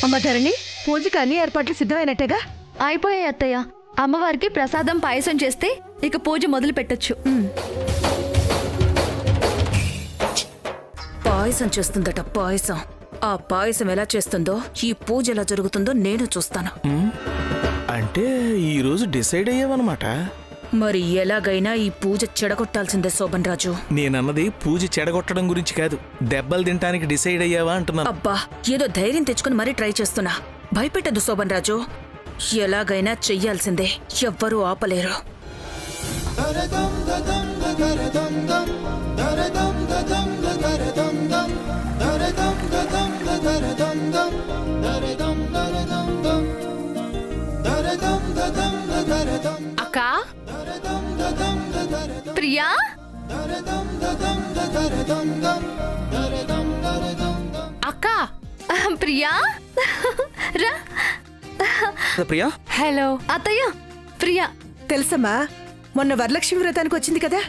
అమ్మ ధరణి, పూజకి అన్ని ఏర్పాట్లు సిద్ధమైనట్టేగా? అయిపోయాయి అత్తయ్య. అమ్మవారికి ప్రసాదం పాయసం చేస్తే ఇక పూజ మొదలు పెట్టొచ్చు. పాయసం చేస్తుందట, పాయసం. ఆ పాయసం ఎలా చేస్తుందో, ఈ పూజ ఎలా జరుగుతుందో నేను చూస్తాను. అంటే ఈ రోజు డిసైడ్ అయ్యావన్నమాట. మరి ఎలాగైనా ఈ పూజ చెడగొట్టాల్సిందే శోభన్ రాజు. నేనన్నది పూజ చెడగొట్టడం గురించి కాదు, దెబ్బలు తినడానికి డిసైడ్ అయ్యావా అంటున్నా. అబ్బా, ఏదో ధైర్యం తెచ్చుకుని మరీ ట్రై చేస్తున్నా. భయపెట్టద్దు శోభన్ రాజు, ఎలాగైనా చెయ్యాల్సిందే, ఎవ్వరూ ఆపలేరు. అక్కా, ప్రియా, అక్కా, ప్రియా రా. ప్రియా, హలో అత్తయ్య. ప్రియా తెలుసమ్మా, మొన్న వరలక్ష్మి వ్రతానికి వచ్చింది కదా,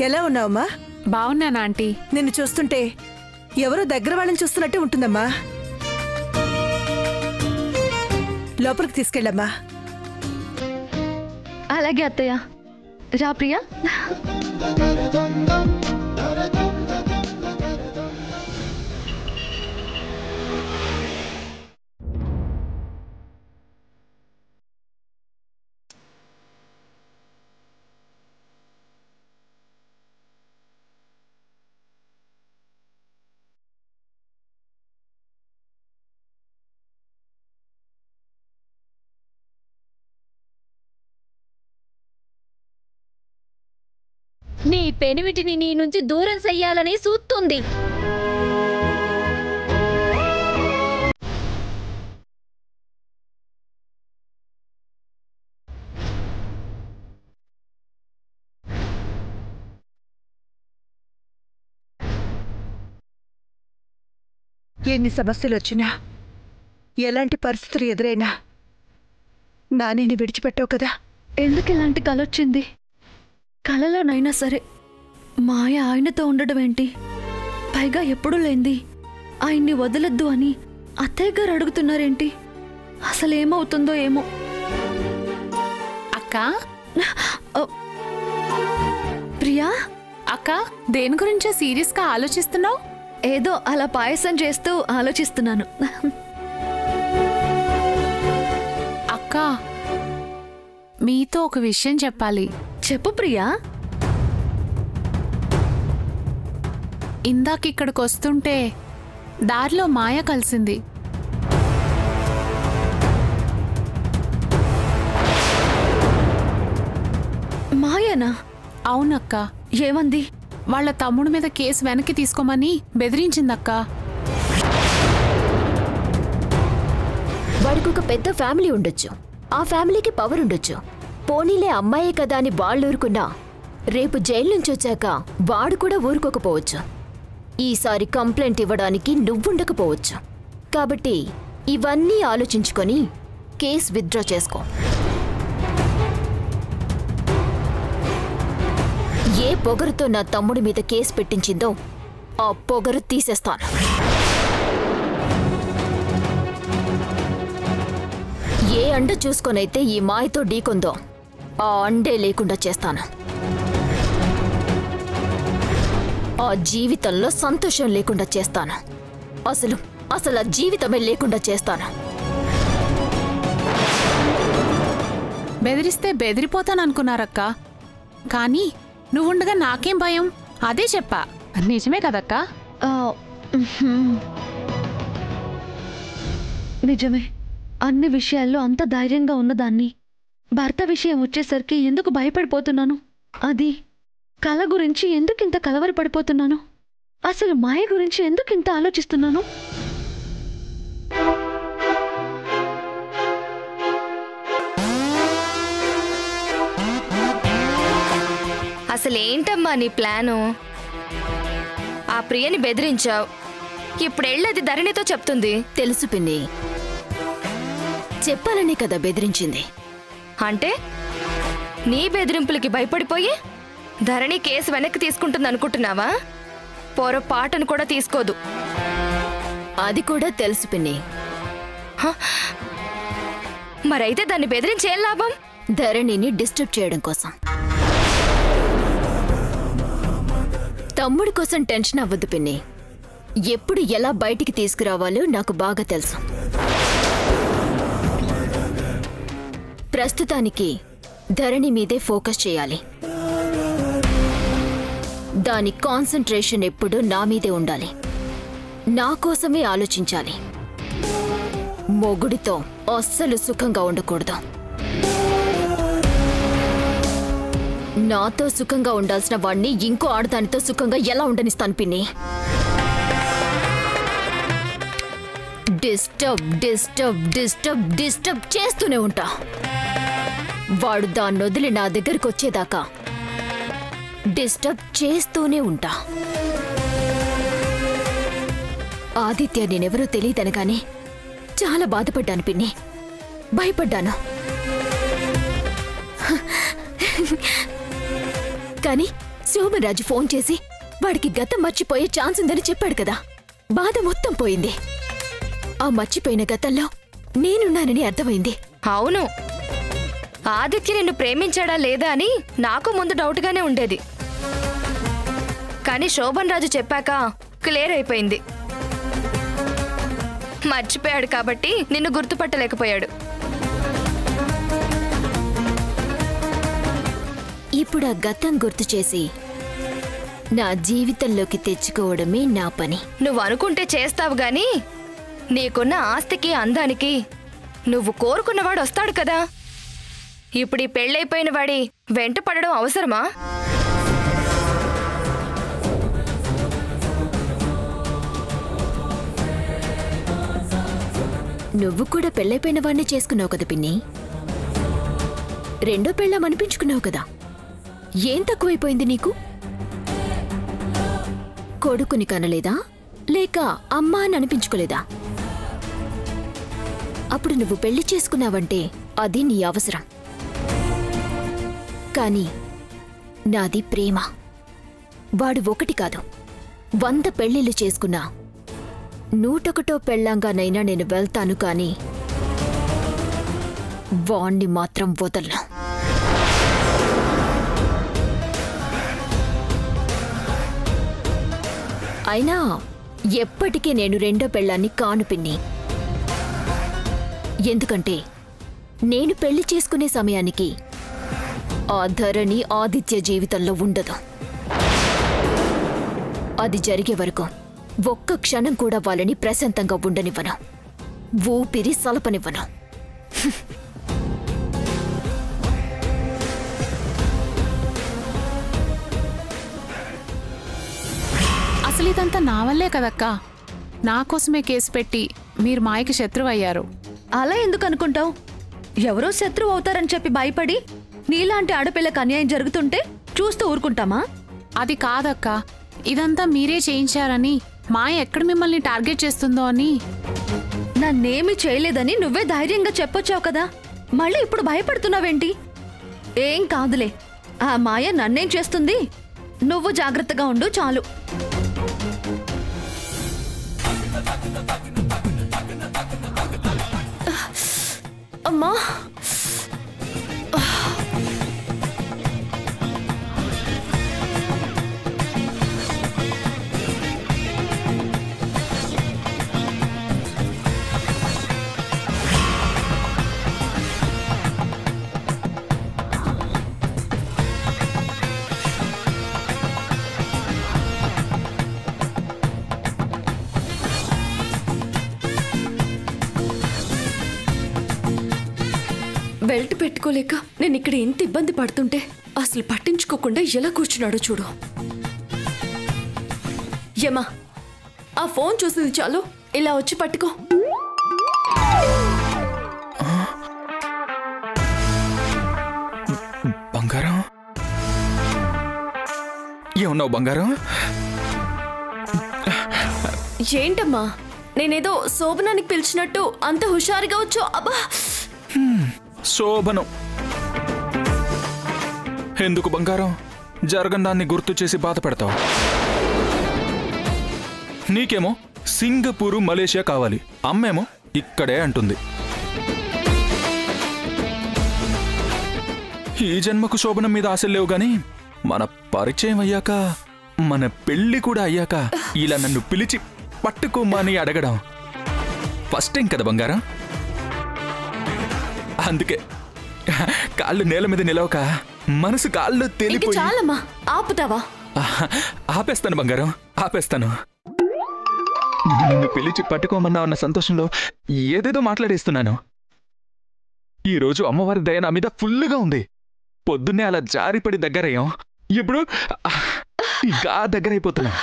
ఎలా ఉన్నావమ్మా? బాగున్నానా ఆంటీ? నిన్ను చూస్తుంటే ఎవరో దగ్గర వాళ్ళని చూస్తున్నట్టే ఉంటుందమ్మా. లోపలికి తీసుకెళ్ళమ్మా. అలాగే అత్తయ్య. రా ప్రియా. నీ పెనిమిటిని నీ నుంచి దూరం చెయ్యాలని చూస్తుంది. ఎన్ని సమస్యలు వచ్చినా, ఎలాంటి పరిస్థితులు ఎదురైనా నానిని విడిచిపెట్టావు కదా. ఎందుకు ఇలాంటి కలొచ్చింది? కలలోనైనా సరే మాయ ఆయనతో ఉండడం ఏంటి? పైగా ఎప్పుడూ లేంది ఆయన్ని వదలొద్దు అని అత్తయ్య గారు అడుగుతున్నారేంటి? అసలు ఏమవుతుందో ఏమో. అక్క, ప్రియా, అక్క, దేని గురించో సీరియస్ గా ఆలోచిస్తున్నావు? ఏదో అలా పాయసం చేస్తూ ఆలోచిస్తున్నాను. అక్క, మీతో ఒక విషయం చెప్పాలి. చెప్పు ప్రియా. ఇందాక ఇక్కడికి వస్తుంటే దారిలో మాయ కలిసింది. మాయనా? అవునక్క. ఏమంది? వాళ్ళ తమ్ముడి మీద కేసు వెనక్కి తీసుకోమని బెదిరించిందక్క. వాడికి ఒక పెద్ద ఫ్యామిలీ ఉండొచ్చు, ఆ ఫ్యామిలీకి పవర్ ఉండొచ్చు. పోనీలే అమ్మాయే కదా అని వాళ్ళూరుకున్నా రేపు జైలు నుంచి వచ్చాక వాడు కూడా ఊరుకోకపోవచ్చు. ఈసారి కంప్లైంట్ ఇవ్వడానికి నువ్వుండకపోవచ్చు. కాబట్టి ఇవన్నీ ఆలోచించుకొని కేసు విత్డ్రా చేసుకో. ఏ పొగరుతో నా తమ్ముడి మీద కేసు పెట్టించిందో ఆ పొగరు తీసేస్తాను. ఏ అండ చూసుకొనైతే ఈ మాయతో ఢీకొందో ఆ అండే లేకుండా చేస్తాను. ఆ జీవితంలో సంతోషం లేకుండా చేస్తాను. అసలు ఆ జీవితమే లేకుండా చేస్తాను. బెదిరిస్తే బెదిరిపోతాననుకున్నారక్క. కానీ నువ్వుండగా నాకేం భయం? అదే చెప్పా. నిజమే కదక్క? నిజమే. అన్ని విషయాల్లో అంత ధైర్యంగా ఉన్నదాన్ని భర్త విషయం వచ్చేసరికి ఎందుకు భయపడిపోతున్నాను? అది కళ గురించి ఎందుకింత కలవరపడిపోతున్నాను? అసలు మాయ గురించి ఎందుకింత ఆలోచిస్తున్నాను? అసలేంటమ్మా నీ ప్లాను? ఆ ప్రియని బెదిరించావు, ఇప్పుడెళ్ళది ధరణితో చెప్తుంది. తెలుసు పిన్ని, చెప్పాలనే కదా బెదిరించింది. అంటే నీ బెదిరింపులకి భయపడిపోయి ధరణి కేసు వెనక్కి తీసుకుంటుంది అనుకుంటున్నావా? పొరపాటును కూడా తీసుకోదు. అది కూడా తెలుసు పిన్ని. మరైతే దాన్ని బెదిరించేం లాభం? ధరణిని డిస్టర్బ్ చేయడం కోసం. తమ్ముడి కోసం టెన్షన్ అవ్వద్దు పిన్ని. ఎప్పుడు ఎలా బయటికి తీసుకురావాలో నాకు బాగా తెలుసు. ప్రస్తుతానికి ధరణి మీదే ఫోకస్ చేయాలి. దాని కాన్సంట్రేషన్ ఎప్పుడు నా మీదే ఉండాలి. నా కోసమే ఆలోచించాలి. మొగుడితో అస్సలు సుఖంగా ఉండకూడదు. నాతో సుఖంగా ఉండాల్సిన వాణ్ణి ఇంకో ఆడదానితో సుఖంగా ఎలా ఉండనిస్తాను పిన్ని? డిస్టర్బ్ డిస్టర్బ్ డిస్టర్బ్ డిస్టర్బ్ చేస్తూనే ఉంటా. వాడు దాన్ని వదిలి నా దగ్గరకు వచ్చేదాకా డిస్టర్బ్ చేస్తూనే ఉంటా. ఆదిత్య నేనెవరో తెలియదనగానే చాలా బాధపడ్డాను పిన్ని, భయపడ్డాను. కానీ శోభరాజు ఫోన్ చేసి వాడికి గతం మర్చిపోయే ఛాన్స్ ఉందని చెప్పాడు కదా, బాధ మొత్తం పోయింది. ఆ మర్చిపోయిన గతంలో నేనున్నానని అర్థమైంది. అవును, ఆదిత్య నిన్ను ప్రేమించాడా లేదా అని నాకు ముందు డౌట్గానే ఉండేది. కానీ శోభన్ రాజు చెప్పాక క్లియర్ అయిపోయింది. మర్చిపోయాడు కాబట్టి నిన్ను గుర్తుపట్టలేకపోయాడు. ఇప్పుడు ఆ గతం గుర్తు చేసి నా జీవితంలోకి తెచ్చుకోవడమే నా పని. నువ్వు అనుకుంటే చేస్తావు గాని నీకున్న ఆస్తికి అందానికి నువ్వు కోరుకున్నవాడు వస్తాడు కదా. ఇప్పుడు ఈ పెళ్ళైపోయిన వాడి వెంట పడడం అవసరమా? నువ్వు కూడా పెళ్ళైపోయిన వాడిని చేసుకున్నావు కదా పిన్ని. రెండో పెళ్ళం అనిపించుకున్నావు కదా, ఏం తక్కువైపోయింది నీకు? కొడుకుని కనలేదా, లేక అమ్మా అని అనిపించుకోలేదా? అప్పుడు నువ్వు పెళ్లి చేసుకున్నావంటే అది నీ అవసరం. కానీ నాది ప్రేమ. వాడు ఒకటి కాదు 100 పెళ్లిళ్ళు చేసుకున్నా 101వ పెళ్ళంగానైనా నేను వెళ్తాను, కానీ వాణ్ణి మాత్రం వదలను. అయినా ఎప్పటికీ నేను రెండో పెళ్ళాన్ని కాను పిన్ని. ఎందుకంటే నేను పెళ్లి చేసుకునే సమయానికి ఆ ధరణి ఆదిత్య జీవితంలో ఉండదు. అది జరిగే వరకు ఒక్క క్షణం కూడా వాళ్ళని ప్రశాంతంగా ఉండనివ్వను, ఊపిరి సలపనివ్వను. అసలు ఇదంతా నా వల్లే కదక్కా. నా కోసమే కేసు పెట్టి మీరు మాయకి శత్రువు అయ్యారు. అలా ఎందుకు అనుకుంటావు? ఎవరో శత్రువు అవుతారని చెప్పి భయపడి నీలాంటి ఆడపిల్లకి అన్యాయం జరుగుతుంటే చూస్తూ ఊరుకుంటామా? అది కాదక్కా, ఇదంతా మీరే చేయించారని మాయ ఎక్కడ మిమ్మల్ని టార్గెట్ చేస్తుందో అని. నన్నేమి చేయలేదని నువ్వే ధైర్యంగా చెప్పొచ్చావు కదా, మళ్ళీ ఇప్పుడు భయపడుతున్నావేంటి? ఏం కాదులే, ఆ మాయ నన్నేం చేస్తుంది, నువ్వు జాగ్రత్తగా ఉండు చాలు. అమ్మా, బెల్ట్ పెట్టుకోలేక నేను ఇక్కడ ఇంత ఇబ్బంది పడుతుంటే అసలు పట్టించుకోకుండా ఎలా కూర్చున్నాడో చూడు. యమా, ఆ ఫోన్ చూసింది చాలు, ఇలా వచ్చి పట్టుకో. బంగారం ఏమన్నావు బంగారం? ఏంటమ్మా నేనేదో శోభనానికి పిలిచినట్టు అంత హుషారుగా వచ్చో? అబ్బా శోభనం ఎందుకు బంగారం? జరగందాన్ని గుర్తు చేసి బాధ పెడతావు. నీకేమో సింగపూరు మలేషియా కావాలి, అమ్మేమో ఇక్కడే అంటుంది. ఈ జన్మకు శోభనం మీద ఆశలు లేవు గాని మన పరిచయం అయ్యాక, మన పెళ్లి కూడా అయ్యాక ఇలా నన్ను పిలిచి పట్టుకోమని అడగడం ఫస్ట్ టైం కదా బంగారం. అందుకే కాళ్ళు నేల మీద నిలవక మనసు కాళ్ళు తేలిపోయి. చాలమ్మా, ఆపుతావా? ఆపేస్తాను బంగారం, ఆపేస్తాను. నిన్ను పిలిచి పట్టుకోమన్నా అన్న సంతోషంలో ఏదేదో మాట్లాడేస్తున్నాను. ఈరోజు అమ్మవారి దయ నా మీద ఫుల్లుగా ఉంది. పొద్దున్నే అలా జారిపడి దగ్గరయ్యాం, ఇప్పుడు ఇంకా దగ్గరైపోతున్నా.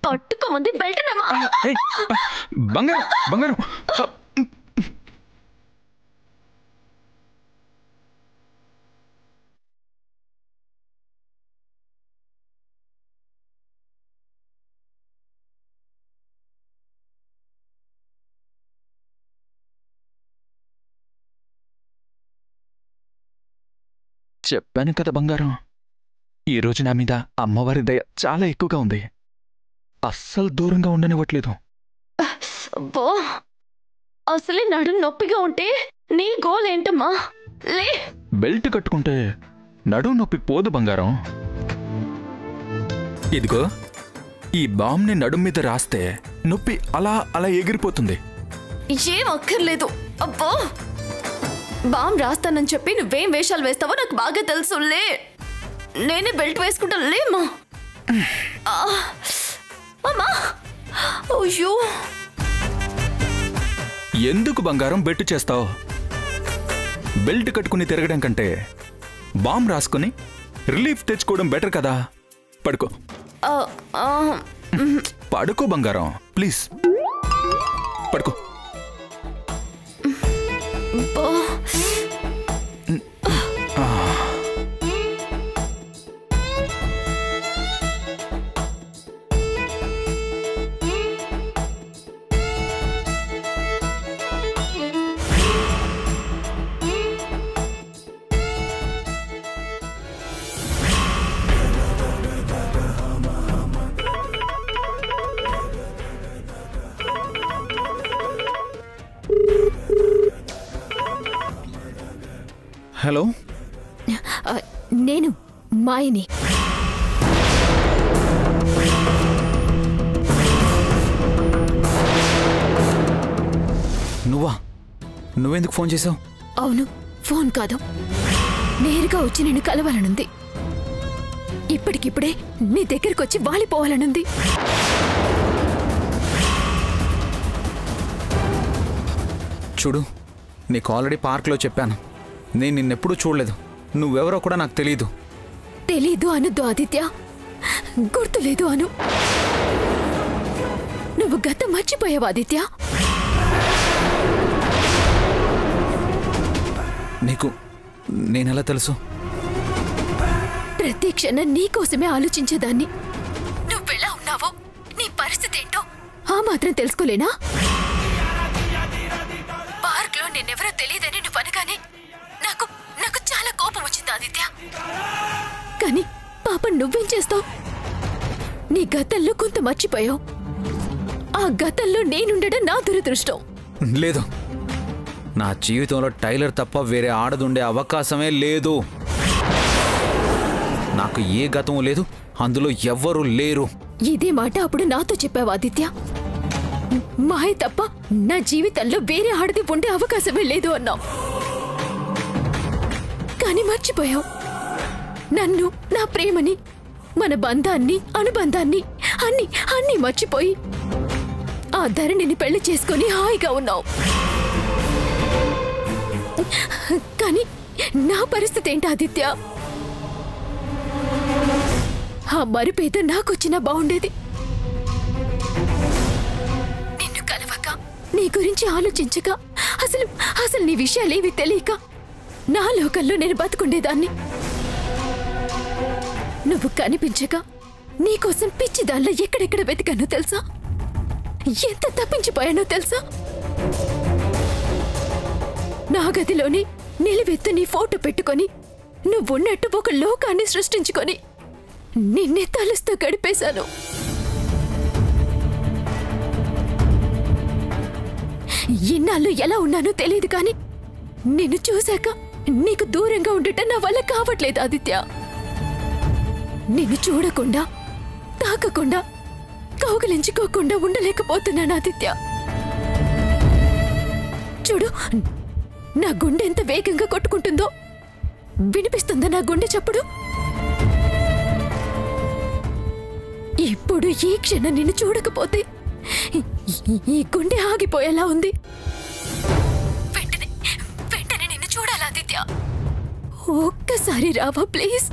పట్టుకోమంది బెల్ట్ బంగారం బంగారం చెప్పాను కదా బంగారం, ఈరోజు నా మీద అమ్మవారి దయ చాలా ఎక్కువగా ఉంది. అస్సలు దూరంగా ఉండనివ్వట్లేదు. అబ్బో, అసలే నడు నొప్పిగా ఉంటే నీ గోల్ ఏంటమ్మా? లే, బెల్ట్ కట్టుకుంటే నడుము నొప్పి పోదు బంగారం. ఇదిగో ఈ బాంని నడుము మీద రాస్తే నొప్పి అలా అలా ఎగిరిపోతుంది. ఏం అక్కర్లేదు. అబ్బో, బామ్ రాస్తానని చెప్పి నువ్వేం వేషాలు వేస్తావో నాకు బాగా తెలుసు. లే, నేనే బెల్ట్ వేసుకుంటా. లేమ్మా. అమ్మా, అయ్యో. ఎందుకు బంగారం బెట్టు చేస్తావు? బెల్ట్ కట్టుకుని తిరగడం కంటే బాంబ్ రాసుకుని రిలీఫ్ తెచ్చుకోవడం బెటర్ కదా. పడుకో పడుకో బంగారం, ప్లీజ్ పడుకో. హలో, నేను మాయని. నువ్వా? నువ్వెందుకు ఫోన్ చేసావు? అవును, ఫోన్ కాదు, నేరుగా వచ్చి నిన్ను కలవాలనుంది. ఇప్పటికిప్పుడే నీ దగ్గరకు వచ్చి వాలిపోవాలనుంది. చూడు, నీకు ఆల్రెడీ పార్క్లో చెప్పాను, నేను నిన్నెప్పుడూ చూడలేదు, నువ్వెవరో కూడా నాకు తెలీదు. తెలీదు అనొద్దు ఆదిత్య, గుర్తులేదు అను. నువ్వు గతం మర్చిపోయావు ఆదిత్య. నీకు నేనెలా తెలుసు? ప్రతి క్షణం నీకోసమే ఆలోచించేదాన్ని. నువ్వెలా ఉన్నావో, నీ పరిస్థితి ఏంటో ఆ మాత్రం తెలుసుకోలేనా? పార్క్లో నేనెవరో తెలియదని నువ్వు అనగానే నాకు చాలా కోపం వచ్చింది ఆదిత్య. కానీ పాపం నువ్వేం చేస్తావు? నీ గతంలో కొంత మర్చిపోయావు. ఆ గతంలో నేనుండడం నా దురదృష్టం. లేదు, నా జీవితంలో టైలర్ తప్ప వేరే ఆడదుండే అవకాశమే లేదు. నాకు ఏ గతం లేదు, అందులో ఎవ్వరూ లేరు. ఇదే మాట అప్పుడు నాతో చెప్పావు ఆదిత్య. మాయ తప్ప నా జీవితంలో వేరే ఆడది ఉండే అవకాశమే లేదు అన్నావు. కానీ మర్చిపోయావు. నన్ను, నా ప్రేమని, మన బంధాన్ని అనుబంధాన్ని అన్ని అన్ని మర్చిపోయి ఆ ధరణిని పెళ్లి చేసుకొని హాయిగా ఉన్నావు. కానీ నా పరిస్థితి ఏంటి ఆదిత్య? ఆ మరుపేద నాకొచ్చినా బాగుండేది. నిన్ను కలవక, నీ గురించి ఆలోచించక, అసలు అసలు నీ విషయాలేవి తెలియక నా లోకంలో నేను బతుకుండేదాన్ని. నువ్వు కనిపించక నీకోసం పిచ్చి దానిలో ఎక్కడెక్కడ వెతికానో తెలుసా? ఎంత తప్పించిపోయానో తెలుసా? నా గదిలోని నిలువెత్తు నీ ఫోటో పెట్టుకొని నువ్వున్నట్టు ఒక లోకాన్ని సృష్టించుకొని నిన్నే తలుస్తూ గడిపేశాను. ఇన్నాళ్ళు ఎలా ఉన్నానో తెలియదు కానీ నిన్ను చూశాక నీకు దూరంగా ఉండటం నా వల్ల కావట్లేదు ఆదిత్య. నిన్ను చూడకుండా, తాకకుండా, కౌగిలించుకోకుండా ఉండలేకపోతున్నాను ఆదిత్య. చూడు, నా గుండె ఎంత వేగంగా కొట్టుకుంటుందో. వినిపిస్తుందా నా గుండె చప్పుడు? ఇప్పుడు ఈ క్షణం నిన్ను చూడకపోతే ఈ గుండె ఆగిపోయేలా ఉంది. వెంటనే వెంటనే నిన్ను చూడాలి ఆదిత్య. ఒక్కసారి రావా ప్లీజ్?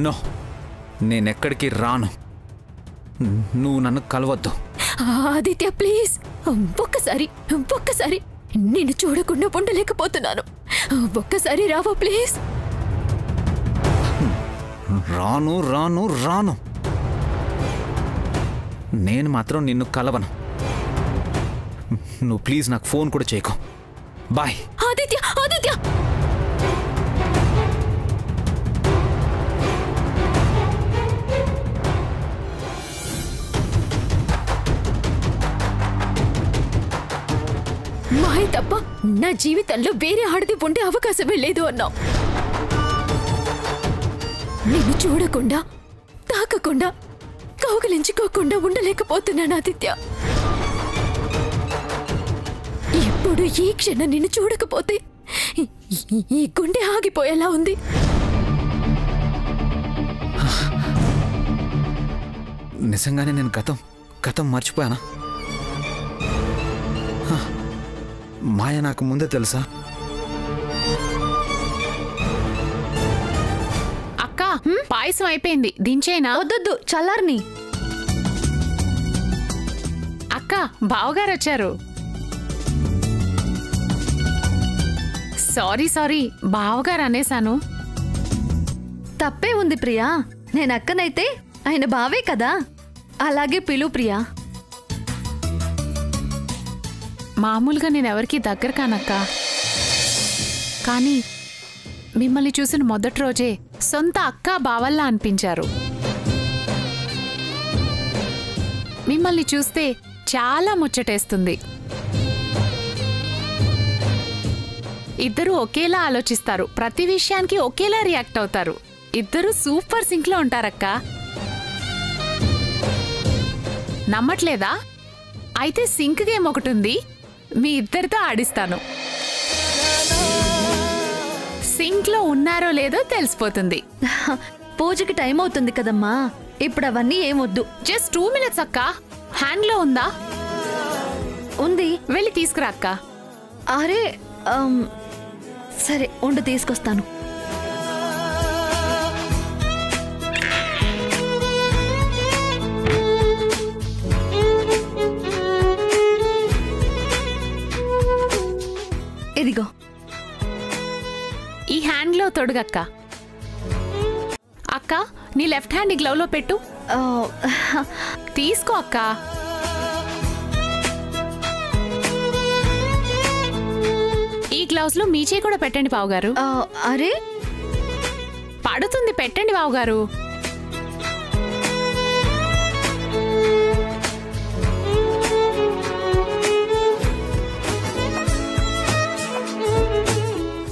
నో, నేనెక్కడికి రాను. నువ్వు నన్ను కలవద్దు ఆదిత్య ప్లీజ్. ఒక్కసారి నిన్ను చూడకుండా ఉండలేకపోతున్నాను. ఒక్కసారి రావా ప్లీజ్? రాను రాను రాను. నేను మాత్రం నిన్ను కలవను. నువ్వు ప్లీజ్ నాకు ఫోన్ కూడా చేయకు. బాయ్. ఆదిత్య ఆదిత్య మాయ తప్ప నా జీవితంలో వేరే ఆడది ఉండే అవకాశమే లేదు అన్నావు. నిన్ను చూడకుండా, తాకకుండా, కౌగిలించుకోకుండా ఉండలేకపోతున్నాను ఆదిత్య. ఇప్పుడు ఈ క్షణం నిన్ను చూడకపోతే ఈ గుండె ఆగిపోయేలా ఉంది. నిజంగానే నేను గతం మర్చిపోయానా? మాయ నాకు ముందే తెలుసా? అక్క, పాయసం అయిపోయింది, దించేనా? వద్దొద్దు, చల్లారని. అక్క, బావగారు వచ్చారు. సారీ బావగారు అనేశాను. తప్పే ఉంది ప్రియా. నేను అక్కనైతే ఆయన బావే కదా, అలాగే పిలు ప్రియా. మామూలుగా నేనెవరికి దగ్గర కానక్క, కానీ మిమ్మల్ని చూసిన మొదటి రోజే సొంత అక్క బావల్లా అనిపించారు. మిమ్మల్ని చూస్తే చాలా ముచ్చటేస్తుంది. ఇద్దరు ఒకేలా ఆలోచిస్తారు, ప్రతి విషయానికి ఒకేలా రియాక్ట్ అవుతారు. ఇద్దరు సూపర్ సింక్ లో ఉంటారక్క. నమ్మట్లేదా? అయితే సింక్ గేమ్ ఒకటి ఉంది, మీ ఇద్దరితో ఆడిస్తాను. సింక్ లో ఉన్నారో లేదో తెలిసిపోతుంది. పూజకి టైం అవుతుంది కదమ్మా, ఇప్పుడు అవన్నీ ఏమొద్దు. జస్ట్ 2 minutes అక్క. హ్యాండ్ లో ఉందా? ఉంది, వెళ్ళి తీసుకురా అక్క. అరే సరే ఉండు, తీసుకొస్తాను. ఇదిగో, ఈ హ్యాండ్ లో తొడుగక్క. అక్క, నీ లెఫ్ట్ హ్యాండ్ ఈ గ్లవ్ లో పెట్టు. తీసుకో అక్క. ఈ గ్లౌస్ లో మీ చేయి కూడా పెట్టండి బావగారు. అరే పడుతుంది, పెట్టండి బావగారు.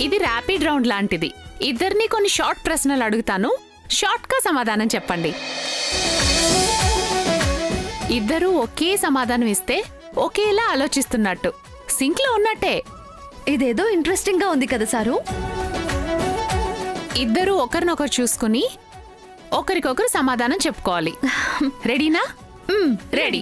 ఇది ర్యాపిడ్ రౌండ్ లాంటిది. ఇద్దరిని కొన్ని షార్ట్ ప్రశ్నలు అడుగుతాను, షార్ట్ గా సమాధానం చెప్పండి. ఇద్దరూ ఒకే సమాధానం ఇస్తే ఒకేలా ఆలోచిస్తున్నట్టు, సింక్ లో ఉన్నట్టే. ఇదేదో ఇంట్రెస్టింగ్ గా ఉంది కదా సారు. ఇద్దరు ఒకరినొకరు చూసుకుని ఒకరికొకరు సమాధానం చెప్పుకోవాలి. రెడీనా? రెడీ.